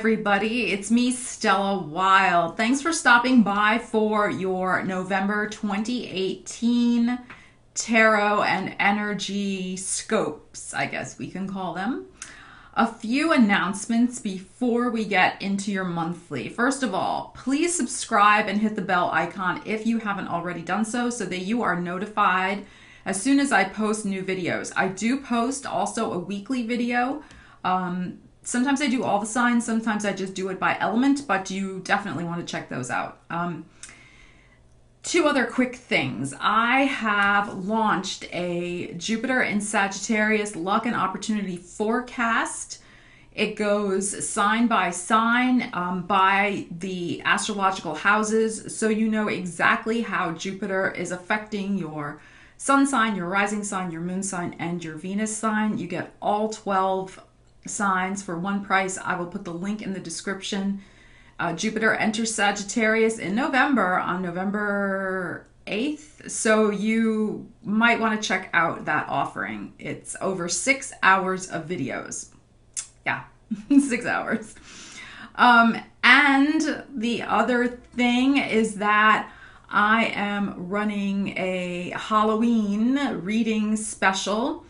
everybody. It's me, Stella Wilde. Thanks for stopping by for your November 2018 tarot and energy scopes, I guess we can call them. A few announcements before we get into your monthly. First of all, please subscribe and hit the bell icon if you haven't already done so that you are notified as soon as I post new videos. I do post also a weekly video. Sometimes I do all the signs, sometimes I just do it by element, but you definitely want to check those out. Two other quick things. I have launched a Jupiter in Sagittarius luck and opportunity forecast. It goes sign by sign by the astrological houses, so you know exactly how Jupiter is affecting your sun sign, your rising sign, your moon sign, and your Venus sign. You get all 12 signs for one price. I will put the link in the description. Jupiter enters Sagittarius in November, on November 8th, so you might want to check out that offering. It's over 6 hours of videos. Yeah, 6 hours. And the other thing is that I am running a Halloween reading special.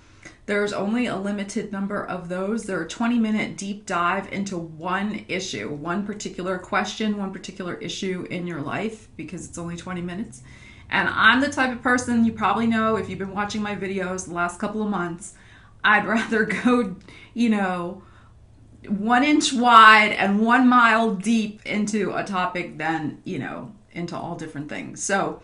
There's only a limited number of those. They're a 20-minute deep dive into one issue, one particular question, one particular issue in your life, because it's only 20 minutes. And I'm the type of person, you probably know if you've been watching my videos the last couple of months, I'd rather go, 1 inch wide and 1 mile deep into a topic than, into all different things. So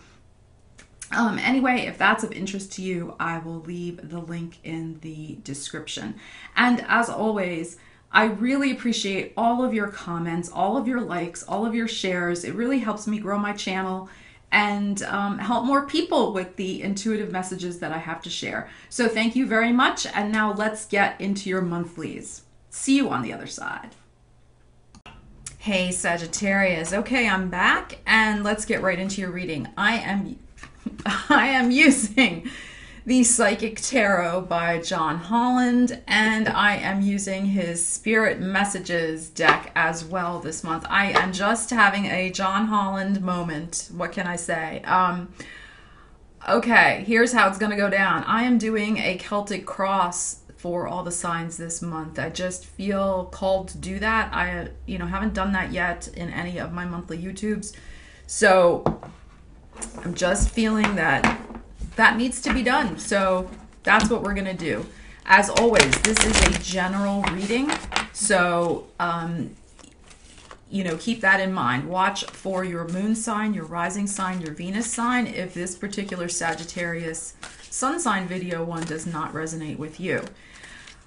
anyway, if that's of interest to you, I will leave the link in the description. And as always, I really appreciate all of your comments, all of your likes, all of your shares. It really helps me grow my channel and help more people with the intuitive messages that I have to share. So thank you very much. And now let's get into your monthlies. See you on the other side. Hey Sagittarius. Okay, I'm back and let's get right into your reading. I am using the Psychic Tarot by John Holland, and I am using his Spirit Messages deck as well this month. I am just having a John Holland moment. What can I say? Okay, here's how it's going to go down. I am doing a Celtic cross for all the signs this month. I just feel called to do that. I haven't done that yet in any of my monthly YouTubes. So I'm just feeling that needs to be done. So that's what we're going to do. As always, this is a general reading. So, keep that in mind. Watch for your moon sign, your rising sign, your Venus sign. If this particular Sagittarius sun sign video one does not resonate with you.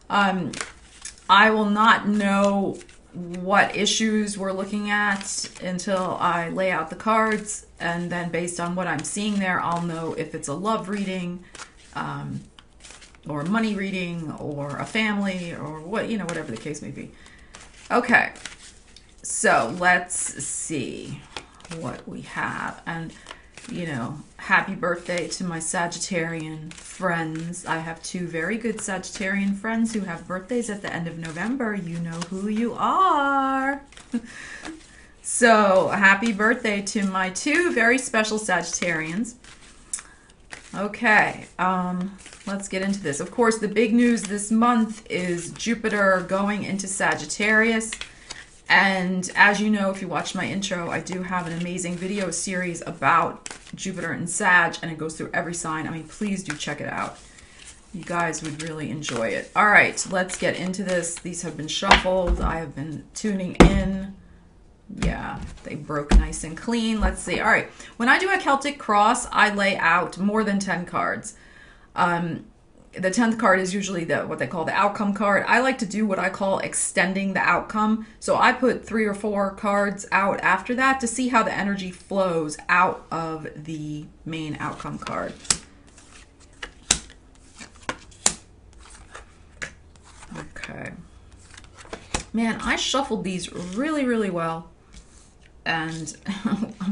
I will not know what issues we're looking at until I lay out the cards, and then based on what I'm seeing there, I'll know if it's a love reading, or a money reading, or a family, or whatever the case may be. Okay, so let's see what we have. And happy birthday to my Sagittarian friends. I have 2 very good Sagittarian friends who have birthdays at the end of November. You know who you are. So happy birthday to my 2 very special Sagittarians. Okay, let's get into this. Of course, the big news this month is Jupiter going into Sagittarius. And as you know, if you watched my intro, I do have an amazing video series about Jupiter and Sag, and it goes through every sign. I mean, please do check it out. You guys would really enjoy it. All right, let's get into this. These have been shuffled. I have been tuning in. Yeah, they broke nice and clean. Let's see. All right, when I do a Celtic cross, I lay out more than 10 cards. The 10th card is usually what they call the outcome card. I like to do what I call extending the outcome. So I put 3 or 4 cards out after that to see how the energy flows out of the main outcome card. Okay. Man, I shuffled these really, really well. And I'm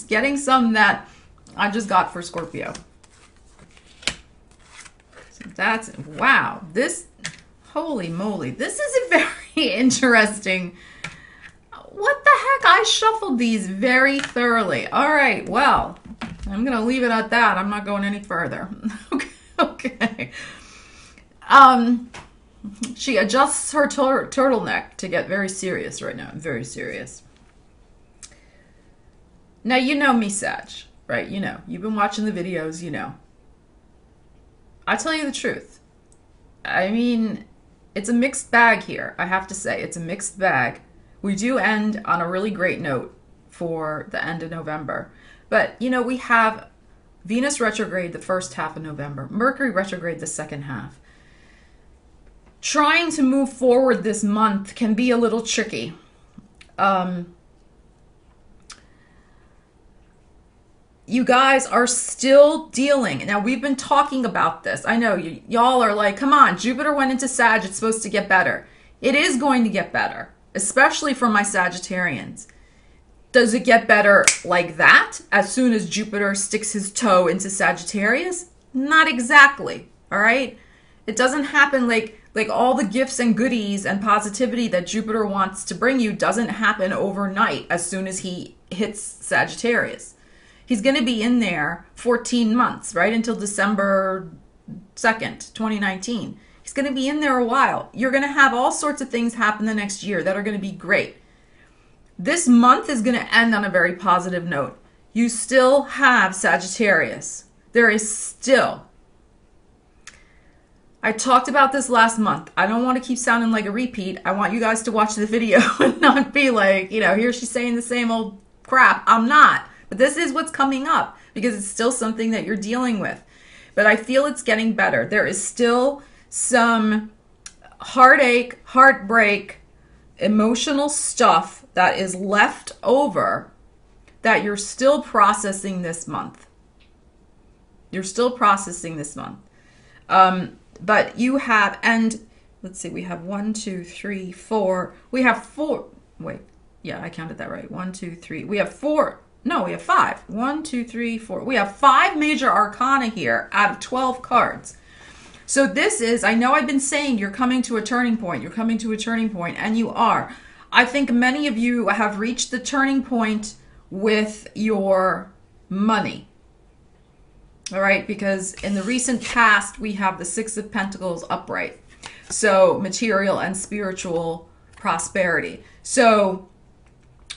getting some that I just got for Scorpio. That's, wow, this, holy moly, this is a very interesting what the heck? I shuffled these very thoroughly. All right, well, I'm going to leave it at that. I'm not going any further. Okay. She adjusts her turtleneck to get very serious right now. Very serious. Now, you know me, Sag, right? You know. You've been watching the videos, you know. I tell you the truth. I mean, it's a mixed bag here, I have to say. It's a mixed bag. We do end on a really great note for the end of November. But, you know, we have Venus retrograde the first half of November. Mercury retrograde the second half. Trying to move forward this month can be a little tricky. You guys are still dealing. Now, we've been talking about this. I know y'all are like, come on, Jupiter went into Sag. It's supposed to get better. It is going to get better, especially for my Sagittarians. Does it get better like that as soon as Jupiter sticks his toe into Sagittarius? Not exactly, all right? It doesn't happen like all the gifts and goodies and positivity that Jupiter wants to bring you doesn't happen overnight as soon as he hits Sagittarius. He's going to be in there 14 months, right? Until December 2nd, 2019. He's going to be in there a while. You're going to have all sorts of things happen the next year that are going to be great. This month is going to end on a very positive note. You still have Sagittarius. There is still. I talked about this last month. I don't want to keep sounding like a repeat. I want you guys to watch the video and not be like, you know, here she's saying the same old crap. I'm not. But this is what's coming up because it's still something that you're dealing with. But I feel it's getting better. There is still some heartache, heartbreak, emotional stuff that is left over that you're still processing this month. You're still processing this month. But you have, and let's see, we have 1, 2, 3, 4. We have 4. Wait, yeah, I counted that right. 1, 2, 3. We have 4. No, we have 5. 1, 2, 3, 4. We have 5 major arcana here out of 12 cards. So this is, I know I've been saying you're coming to a turning point. You're coming to a turning point, and you are. I think many of you have reached the turning point with your money. All right, because in the recent past, we have the 6 of Pentacles upright. So material and spiritual prosperity. So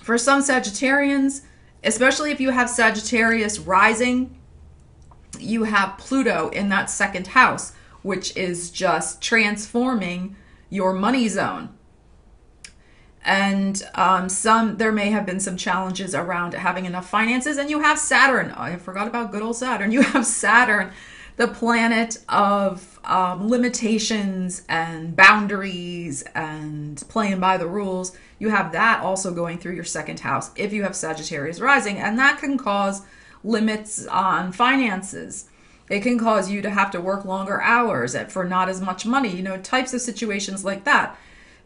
for some Sagittarians, especially if you have Sagittarius rising, you have Pluto in that second house, which is just transforming your money zone. And there may have been some challenges around having enough finances. And you have Saturn. Oh, I forgot about good old Saturn. You have Saturn, the planet of limitations and boundaries and playing by the rules. You have that also going through your second house if you have Sagittarius rising. And that can cause limits on finances. It can cause you to have to work longer hours for not as much money, you know, types of situations like that.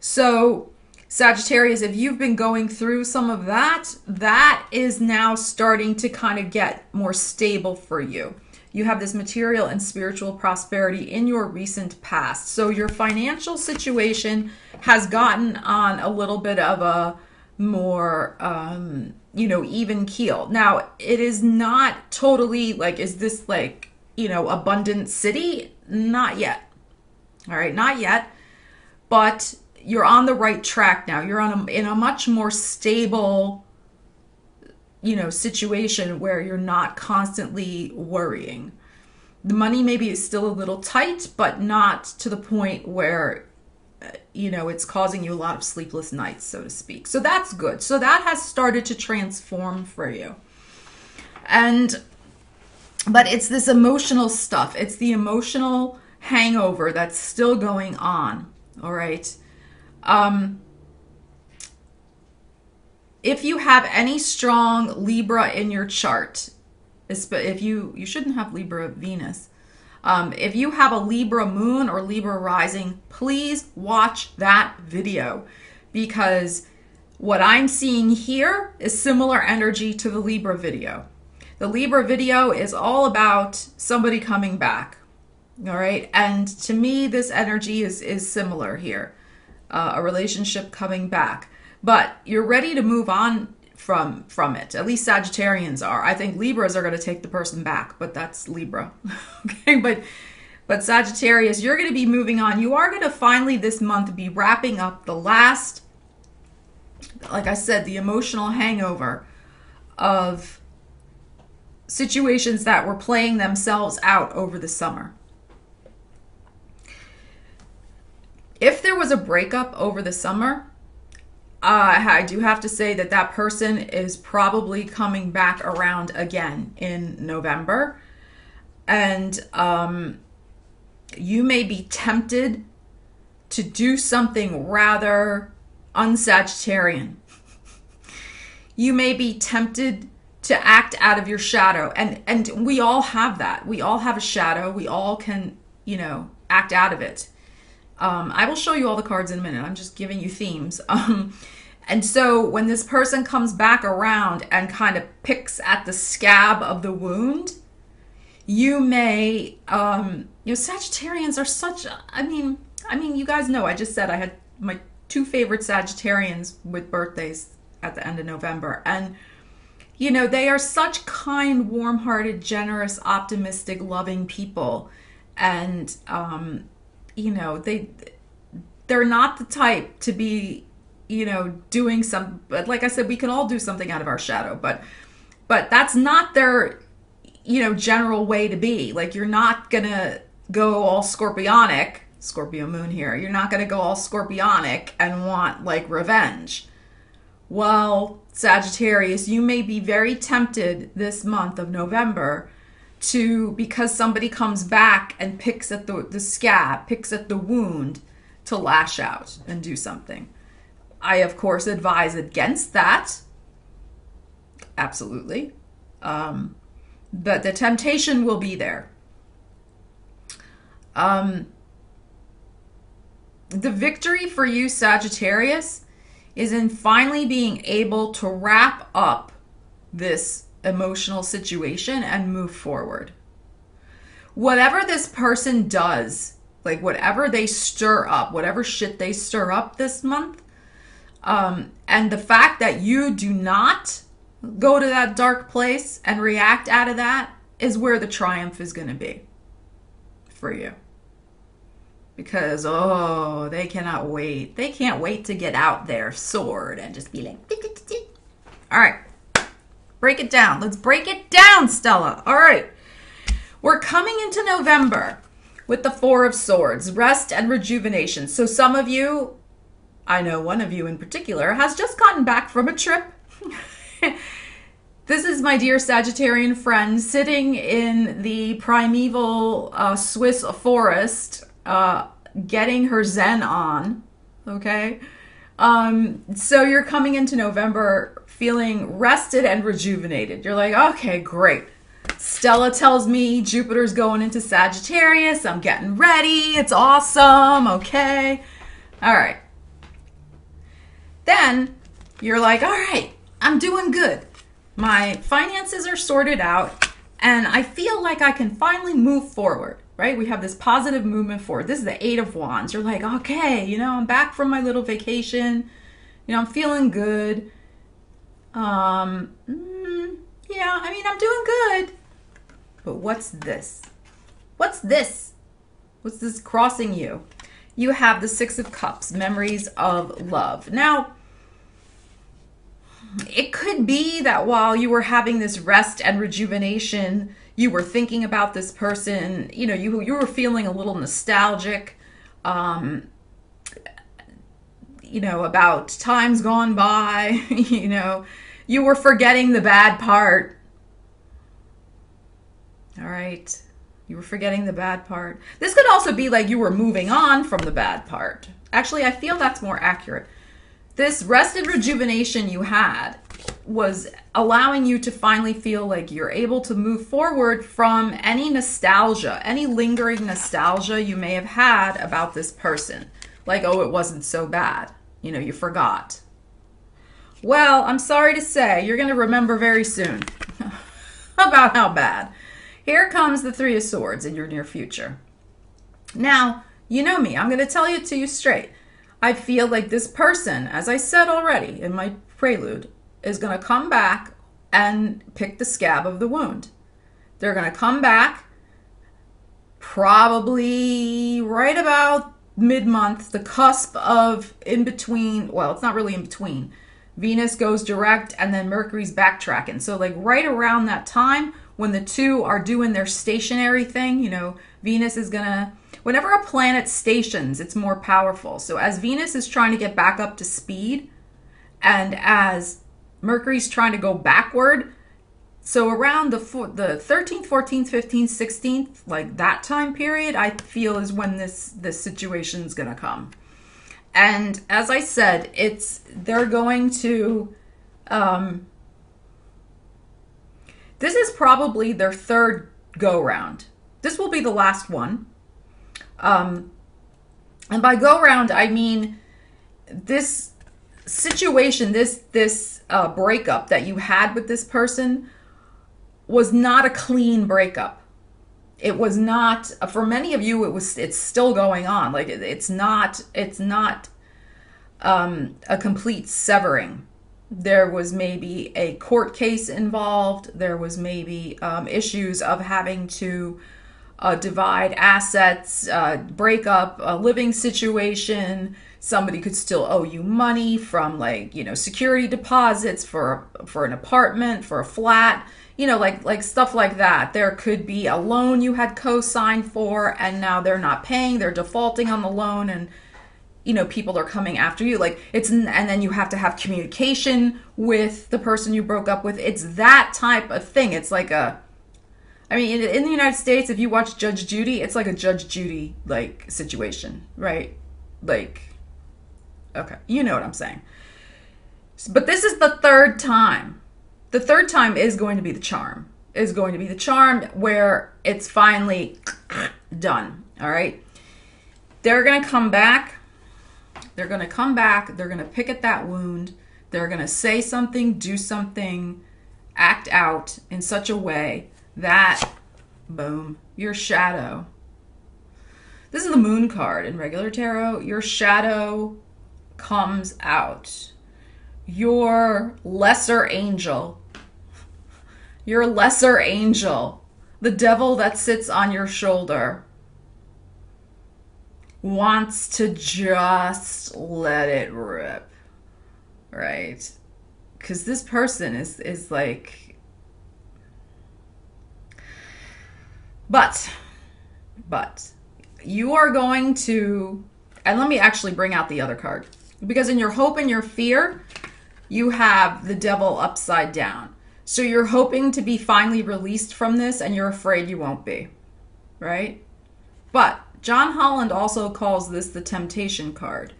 So Sagittarius, if you've been going through some of that, that is now starting to kind of get more stable for you. You have this material and spiritual prosperity in your recent past. So your financial situation has gotten on a little bit of a more, you know, even keel. Now, it is not totally like, is this like, you know, abundant city? Not yet. All right, not yet. But you're on the right track now. You're in a much more stable, you know, situation where you're not constantly worrying. The money maybe is still a little tight, but not to the point where, you know, it's causing you a lot of sleepless nights, so to speak. So that's good. So that has started to transform for you. But it's this emotional stuff. It's the emotional hangover that's still going on. All right. If you have any strong Libra in your chart, if you shouldn't have Libra Venus. If you have a Libra moon or Libra rising, please watch that video because what I'm seeing here is similar energy to the Libra video. The Libra video is all about somebody coming back. All right. And to me, this energy is similar here. A relationship coming back. but you're ready to move on from it. At least Sagittarians are. I think Libras are going to take the person back, but that's Libra. Okay, but Sagittarius, you're going to be moving on. You are going to finally this month be wrapping up the last, like I said, the emotional hangover of situations that were playing themselves out over the summer. If there was a breakup over the summer, I do have to say that that person is probably coming back around again in November. And you may be tempted to do something rather unsagittarian. You may be tempted to act out of your shadow. And we all have that. We all have a shadow. We all can, act out of it. I will show you all the cards in a minute. I'm just giving you themes. And so when this person comes back around and kind of picks at the scab of the wound, you may, Sagittarians are such, I mean, you guys know, I just said I had my 2 favorite Sagittarians with birthdays at the end of November. And, they are such kind, warm-hearted, generous, optimistic, loving people. And, they're not the type to be, doing some, but like I said, we can all do something out of our shadow, but that's not their, general way to be. Like, you're not gonna go all scorpionic, Scorpio moon here. You're not gonna go all scorpionic and want like revenge. Well, Sagittarius, you may be very tempted this month of November to, because somebody comes back and picks at the scab, picks at the wound, to lash out and do something. I, of course, advise against that. Absolutely. But the temptation will be there. The victory for you, Sagittarius, is in finally being able to wrap up this emotional situation and move forward. Whatever this person does, like whatever they stir up, whatever shit they stir up this month, and the fact that you do not go to that dark place and react out of that is where the triumph is going to be for you. Because, they cannot wait. They can't wait to get out their sword and just be like, all right, break it down. Let's break it down, Stella. All right. We're coming into November with the 4 of Swords, rest and rejuvenation. So some of you, I know one of you in particular, has just gotten back from a trip. This is my dear Sagittarian friend sitting in the primeval Swiss forest, getting her Zen on, okay? So you're coming into November feeling rested and rejuvenated. You're like, okay, great. Stella tells me Jupiter's going into Sagittarius. I'm getting ready. It's awesome. Okay. All right. Then you're like, all right, I'm doing good. My finances are sorted out and I feel like I can finally move forward, right? We have this positive movement forward. This is the 8 of Wands. You're like, okay, I'm back from my little vacation. I'm feeling good. I'm doing good. But what's this? What's this? What's this crossing you? You have the 6 of Cups, memories of love. Now, it could be that while you were having this rest and rejuvenation, you were thinking about this person, you were feeling a little nostalgic, about times gone by, you were forgetting the bad part. All right. You were forgetting the bad part. This could also be like you were moving on from the bad part. Actually, I feel that's more accurate. This rest and rejuvenation you had was allowing you to finally feel like you're able to move forward from any nostalgia, any lingering nostalgia you may have had about this person. Like, oh, it wasn't so bad. You forgot. Well, I'm sorry to say, you're going to remember very soon about how bad. Here comes the 3 of Swords in your near future. Now, you know me. I'm going to tell it to you straight. I feel like this person, as I said already in my prelude, is going to come back and pick the scab of the wound. They're going to come back probably right about mid-month, the cusp of in between. Well, it's not really in between. Venus goes direct and then Mercury's backtracking. So like right around that time when the two are doing their stationary thing, you know, Venus is gonna, whenever a planet stations, it's more powerful. So as Venus is trying to get back up to speed and as Mercury's trying to go backward, so around the 13th, 14th, 15th, 16th, like that time period, I feel is when this situation is going to come. And as I said, they're going to, this is probably their third go round. This will be the last one. And by go round, I mean this situation, this breakup that you had with this person was not a clean breakup. It was not, for many of you, it's still going on. Like it's not a complete severing. There was maybe a court case involved. There was maybe issues of having to divide assets, break up a living situation. Somebody could still owe you money from like, you know, security deposits for an apartment, for a flat. You know, like stuff like that. There could be a loan you had co-signed for and now they're not paying, they're defaulting on the loan and, you know, people are coming after you. Like and then you have to have communication with the person you broke up with. It's that type of thing. It's like I mean, in the United States, if you watch Judge Judy, it's like a Judge Judy like situation, right? Like, okay, you know what I'm saying. But this is the third time. The third time is going to be the charm. Is going to be the charm where it's finally done. All right. They're going to come back. They're going to come back. They're going to pick at that wound. They're going to say something, do something, act out in such a way that, boom, your shadow. This is the moon card in regular tarot. Your shadow comes out. Your lesser angel, the devil that sits on your shoulder, wants to just let it rip, right? Because this person is like, but you are going to, and let me actually bring out the other card, because in your hope and your fear, you have the devil upside down. So you're hoping to be finally released from this and you're afraid you won't be, right? But John Holland also calls this the temptation card.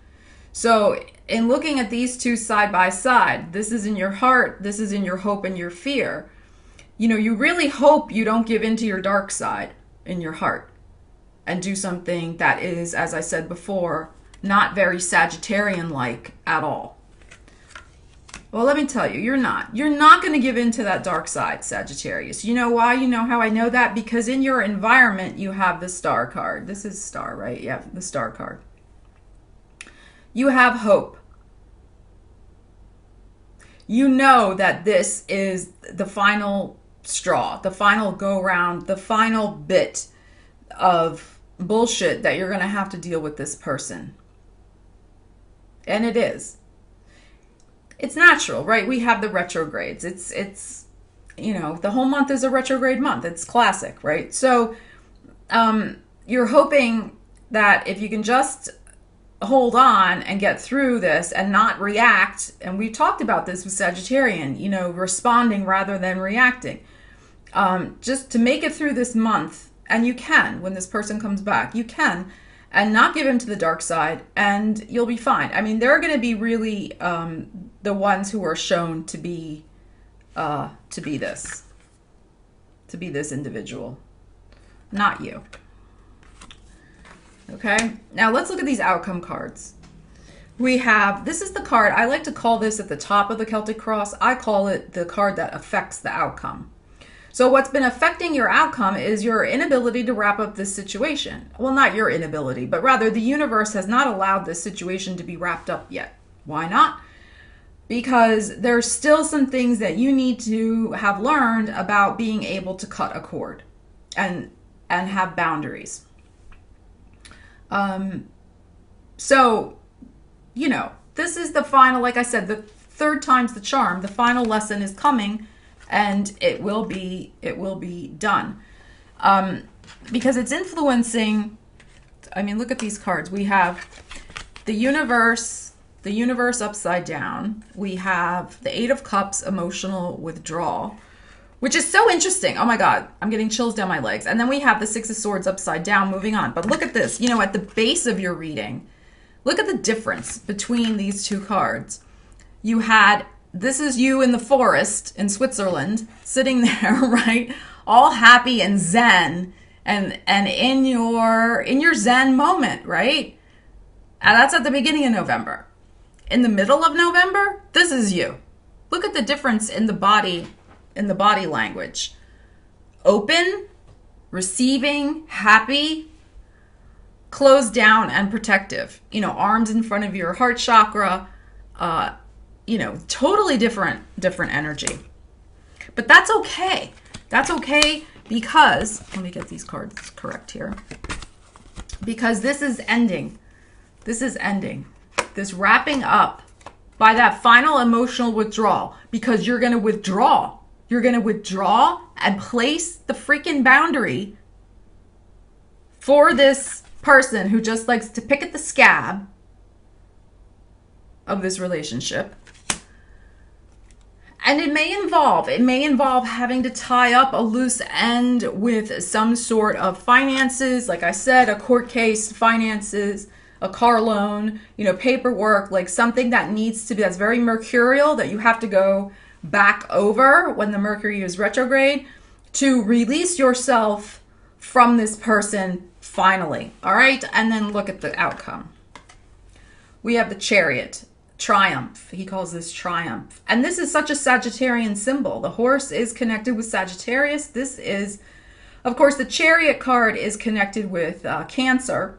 So in looking at these two side by side, this is in your heart, this is in your hope and your fear. You know, you really hope you don't give into your dark side in your heart and do something that is, as I said before, not very Sagittarian-like at all. Well, let me tell you, you're not. You're not going to give in to that dark side, Sagittarius. You know why? You know how I know that? Because in your environment, you have the star card. This is star, right? Yeah, the star card. You have hope. You know that this is the final straw, the final go-round, the final bit of bullshit that you're going to have to deal with this person. And it is. It's natural, right? We have the retrogrades. It's you know, the whole month is a retrograde month. It's classic, right? So you're hoping that if you can just hold on and get through this and not react, and we talked about this with Sagittarian, you know, responding rather than reacting, just to make it through this month, and you can, when this person comes back, you can, and not give in to the dark side, and you'll be fine. I mean, they're going to be really the ones who are shown to be this individual, not you. Okay, now let's look at these outcome cards. We have, this is the card, I like to call this at the top of the Celtic cross. I call it the card that affects the outcome. So what's been affecting your outcome is your inability to wrap up this situation. Well, not your inability, but rather the universe has not allowed this situation to be wrapped up yet. Why not? Because there's still some things that you need to have learned about being able to cut a cord and have boundaries. So, you know, this is the final, like I said, the third time's the charm. The final lesson is coming, and it will be done. Because it's influencing, I mean, look at these cards. We have the universe upside down. We have the Eight of Cups, emotional withdrawal, which is so interesting. Oh my God, I'm getting chills down my legs. And then we have the Six of Swords upside down, moving on. But look at this, you know, at the base of your reading, look at the difference between these two cards. You had, this is you in the forest in Switzerland, sitting there, right? All happy and zen and in your zen moment, right? And that's at the beginning of November. In the middle of November, this is you. Look at the difference in the body language. Open, receiving, happy, closed down, and protective. You know, arms in front of your heart chakra. You know, totally different energy. But that's okay. That's okay because, let me get these cards correct here. Because this is ending. This is ending. This wrapping up by that final emotional withdrawal, because you're going to withdraw. You're going to withdraw and place the freaking boundary for this person who just likes to pick at the scab of this relationship. And it may involve having to tie up a loose end with some sort of finances. Like I said, a court case, finances, a car loan, you know, paperwork, like something that needs to be, that's very mercurial, that you have to go back over when the Mercury is retrograde to release yourself from this person finally. All right. And then look at the outcome. We have the Chariot. Triumph. He calls this triumph. And this is such a Sagittarian symbol. The horse is connected with Sagittarius. This is, of course, the Chariot card is connected with Cancer,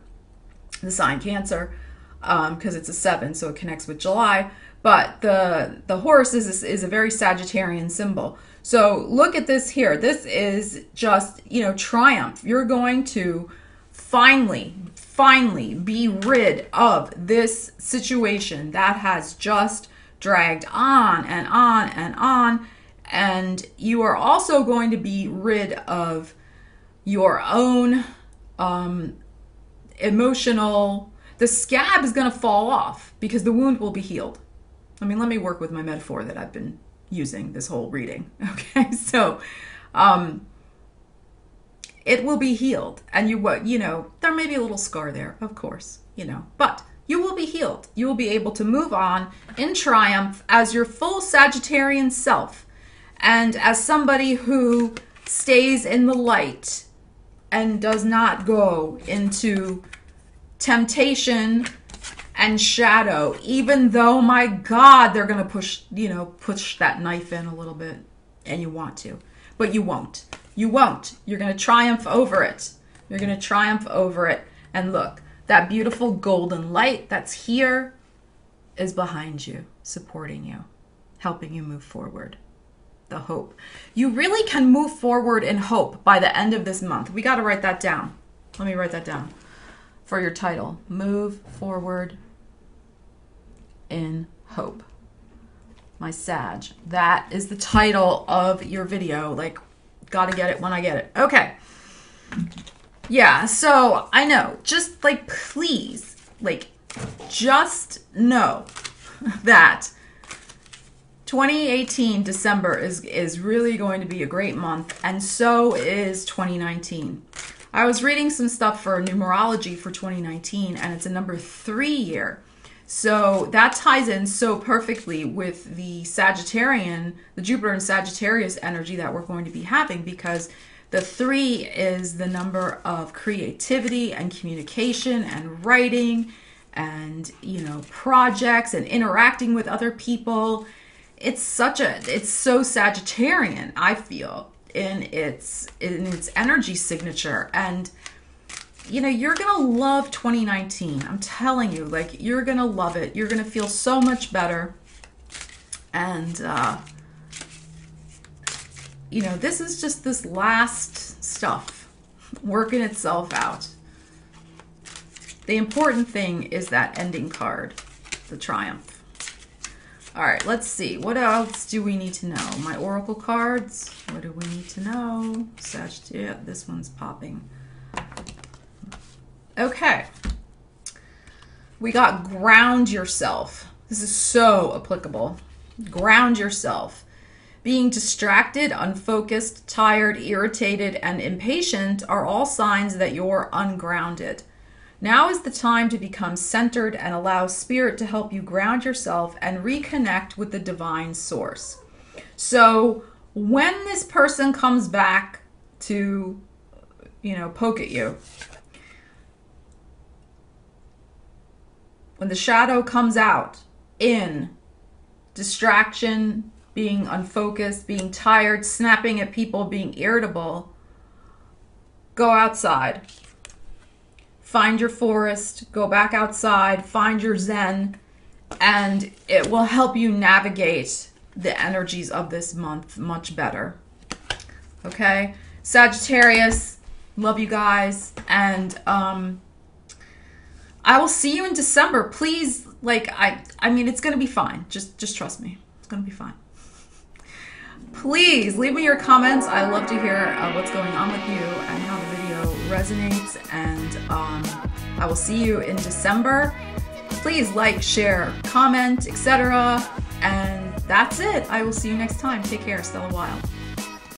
the sign Cancer, because it's a 7, so it connects with July. But the horse is a very Sagittarian symbol. So look at this here. This is just, you know, triumph. You're going to finally be rid of this situation that has just dragged on and on and on. And you are also going to be rid of your own emotional, the scab is going to fall off because the wound will be healed. I mean, let me work with my metaphor that I've been using this whole reading. Okay, so it will be healed. And you know, there may be a little scar there, of course, you know, but you will be healed. You will be able to move on in triumph as your full Sagittarian self and as somebody who stays in the light and does not go into temptation and shadow, even though, my God, they're going to push that knife in a little bit, and you want to, but you won't. You won't. You're going to triumph over it. You're going to triumph over it. And look, that beautiful golden light that's here is behind you, supporting you, helping you move forward. The hope. You really can move forward in hope by the end of this month. We got to write that down. Let me write that down for your title. Move forward in hope. My Sag. That is the title of your video. Like, gotta get it when I get it. Okay. Yeah, so I know. Just like, please, like, just know that 2018 December is really going to be a great month, and so is 2019. I was reading some stuff for numerology for 2019, and it's a number 3 year. So that ties in so perfectly with the Sagittarian, the Jupiter and Sagittarius energy that we're going to be having, because the 3 is the number of creativity and communication and writing and, you know, projects and interacting with other people. It's so Sagittarian, I feel. in its energy signature. And you know, you're gonna love 2019. I'm telling you, like, you're gonna love it. You're gonna feel so much better. And you know, this is just this last stuff working itself out. The important thing is that ending card, the Triumph. All right, let's see. What else do we need to know? My oracle cards. What do we need to know? Sagittarius. Yeah, this one's popping. Okay. We got ground yourself. This is so applicable. Ground yourself. Being distracted, unfocused, tired, irritated, and impatient are all signs that you're ungrounded. Now is the time to become centered and allow spirit to help you ground yourself and reconnect with the divine source. So when this person comes back to, you know, poke at you, when the shadow comes out in distraction, being unfocused, being tired, snapping at people, being irritable, go outside. Find your forest, go back outside, find your zen, and it will help you navigate the energies of this month much better. Okay? Sagittarius, love you guys, and I will see you in December. Please, like, I mean, it's going to be fine. Just trust me. It's going to be fine. Please leave me your comments. I love to hear what's going on with you and how the video resonates. And I will see you in December. Please like, share, comment, etc. And that's it. I will see you next time. Take care. Stella Wilde.